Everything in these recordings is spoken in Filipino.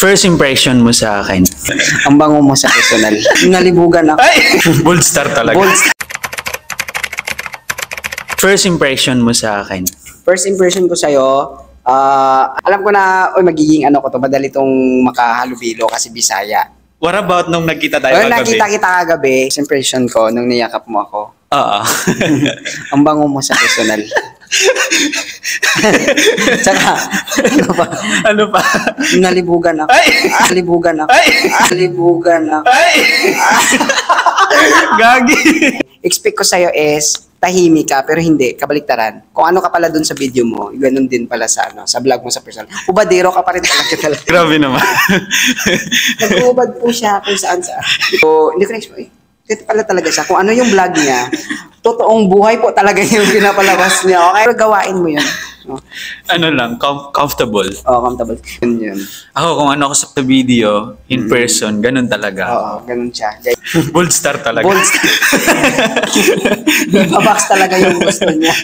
First impression mo sa akin? Ang bango mo sa personal. Nalibugan ako. Ay! Bold star talaga. Bold. First impression mo sa akin? First impression ko sa'yo, alam ko na, magiging ano ko to, madali tong makahalubilo kasi Bisaya. What about nung nagkita tayo kagabi? Nakita kita kagabi, first impression ko nung niyakap mo ako. Oo. Ang bango mo sa personal. Tsaka, ano pa? Ano pa? Nalibugan ako. Ay! Nalibugan ako. Ay! Nalibugan ako. Ay! Gagi! Expect ko sa'yo is, tahimik ka, pero hindi, kabaliktaran. Kung ano ka pala dun sa video mo, ganun din pala sa, sa vlog mo sa personal. Ubadero ka pa rin talaga. Grabe naman. Nag-uubad po siya kung saan sa. So, hindi ko na-expect. Ito pala talaga siya. Kung ano yung vlog niya, totoong buhay po talaga yung pinapalabas niya. Okay, pero gawain mo yun. No? Ano lang, comfortable. Oo, comfortable. Yun. Ako, kung ano ako sa video, in person, ganun talaga. Oo, ganun siya. Bold star talaga. Bold star. Ibabox talaga yung gusto niya.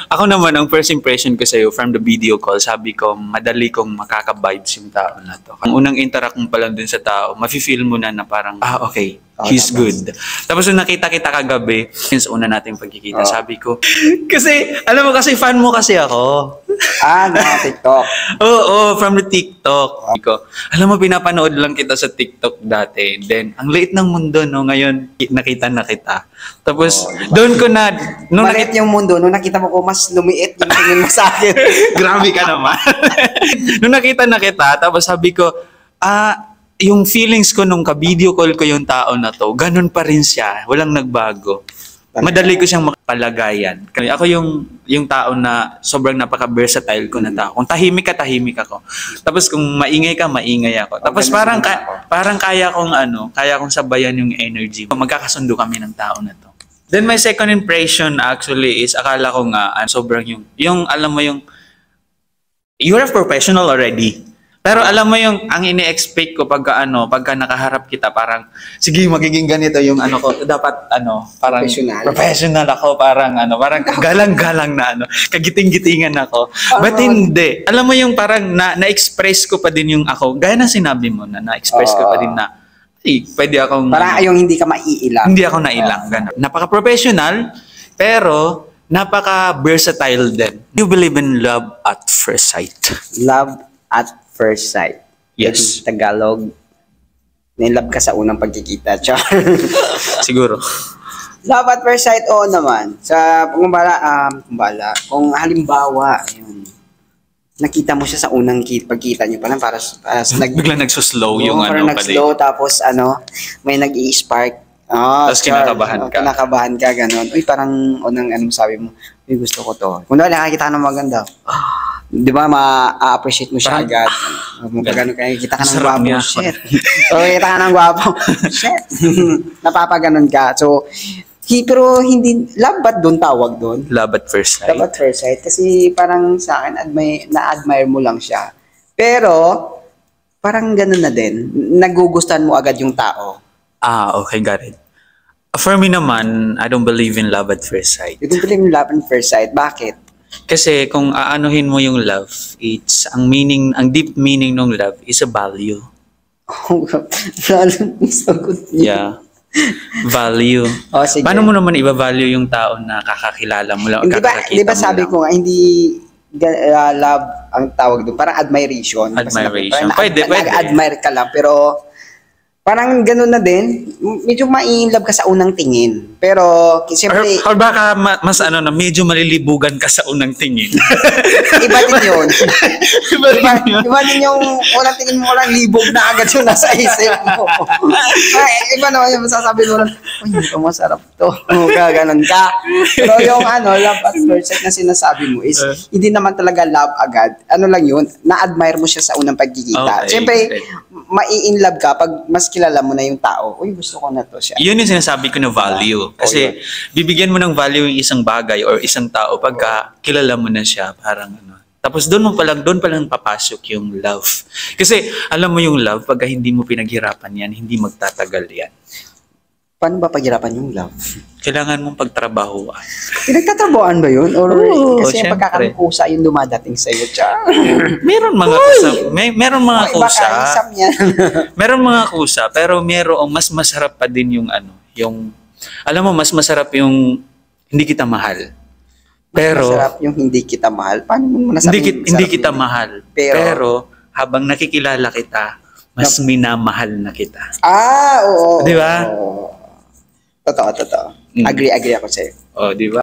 Ako naman, ang first impression ko sa'yo from the video call, sabi ko, madali kong makaka-vibes yung tao na to. Ang unang interact mo pa lang dun sa tao, mafe-feel mo na parang, okay, he's good. Tapos nung nakita kita kagabi, since una natin pagkikita, sabi ko, kasi, alam mo kasi, fan mo kasi ako. Na TikTok. Oo, from the TikTok. Sabi ko, alam mo, pinapanood lang kita sa TikTok dati. Then, ang liit ng mundo, no? Ngayon, nakita na kita. Tapos, doon ko na... Maliit yung mundo. Nung nakita mo ko, mas lumiit yung tingin mo sa akin. Grabe ka naman. Nung nakita na kita, tapos sabi ko, yung feelings ko nung ka-video call ko yung tao na to, ganun pa rin siya. Walang nagbago. Madali ko siyang makapalagayan. Ako yung tao na sobrang napaka-versatile ko na tao. Kung tahimik ka, tahimik ako. Tapos kung maingay ka, maingay ako. Tapos parang kaya kong sabayan yung energy. Magkakasundo kami ng tao na to. Then my second impression actually is akala ko nga sobrang yung alam mo yung you're a professional already. Pero alam mo yung ang ini-expect ko pagka nakaharap kita parang sige magiging ganito yung ko dapat parang professional ako parang galang-galang na kagiting-gitingan ako. But hindi. Alam mo yung parang na-express ko pa din yung ako. Gaya ng sinabi mo na-express ko pa din na pwede akong parang yung hindi ka maiilang. Hindi ako nailang ganun. Napaka-professional pero napaka-versatile din. You believe in love at first sight? Love at first sight. Yes. Tagalog. Nilove ka sa unang pagkikita. Char. Siguro. Love at first sight, oo naman. Sa kung halimbawa, nakita mo siya sa unang pagkita niyo pa lang biglang nagsuslow yung parang nag-slow tapos may nag-i-spark. Tapos kinakabahan ka. Kinakabahan ka, gano'n. Uy, parang unang sabi mo, uy, gusto ko to. Kung daw nakakita ka ng maganda, di ba, ma-appreciate mo siya agad. Magpagano ka, kita ka ng gwapo. Shit. So, kita ka ng gwapo. Shit. Napapaganon ka. So, pero hindi, love ba't doon tawag doon? Love at first sight. Love at first sight. Kasi parang sa akin, na-admire mo lang siya. Pero, parang gano'n na din. Nagugustuhan mo agad yung tao. Okay, got it. For me naman, I don't believe in love at first sight. You don't believe in love at first sight? Bakit? Kasi kung aanuhin mo yung love, it's ang deep meaning ng love is a value. Yeah. Value. Sige. Paano mo naman i-value yung tao na kakakilala mo lang? Di ba sabi ko nga, hindi love ang tawag doon. Parang admiration. Admiration. Pwede. Nag-admire ka lang, pero parang gano'n na din. Medyo ma-inlove ka sa unang tingin. Pero, siyempre... Or baka mas medyo malilibugan ka sa unang tingin. Iba din yun. Iba din yung unang tingin mo lang libog na agad yung nasa isip mo. Iba naman yung masasabi mo lang, uy, ito masarap to. Gaganon ka. Pero yung love at first sight na sinasabi mo is, hindi naman talaga love agad. Ano lang yun, na-admire mo siya sa unang pagkikita. Okay, Siyempre, mai-inlove ka pag mas kilala mo na yung tao. Uy, gusto ko na to siya. Yun yung sinasabi ko na value. Kasi bibigyan mo ng value yung isang bagay or isang tao pagka kilala mo na siya. Parang Tapos doon pa lang papasok yung love. Kasi alam mo yung love, pagka hindi mo pinaghirapan yan, hindi magtatagal yan. Paano ba paghirapan yung love? Kailangan mong pagtrabahuan. Pinagtatrabuhan ba yun? Or Oo, kasi yung syempre. pagkakakusa yung dumadating sa'yo? Meron mga kusa. Meron mga Iba kusa. ka, isam yan. Meron mga kusa, pero merong mas masarap pa din yung alam mo, mas masarap yung hindi kita mahal. Pero, Masarap yung hindi kita mahal. Paano mo nasabing hindi masarap kita yun? mahal. Pero- Pero, habang nakikilala kita, mas minamahal na kita. Oo. Di ba? Oo. Totoo. Mm. Agree ako sa'yo. O, di ba?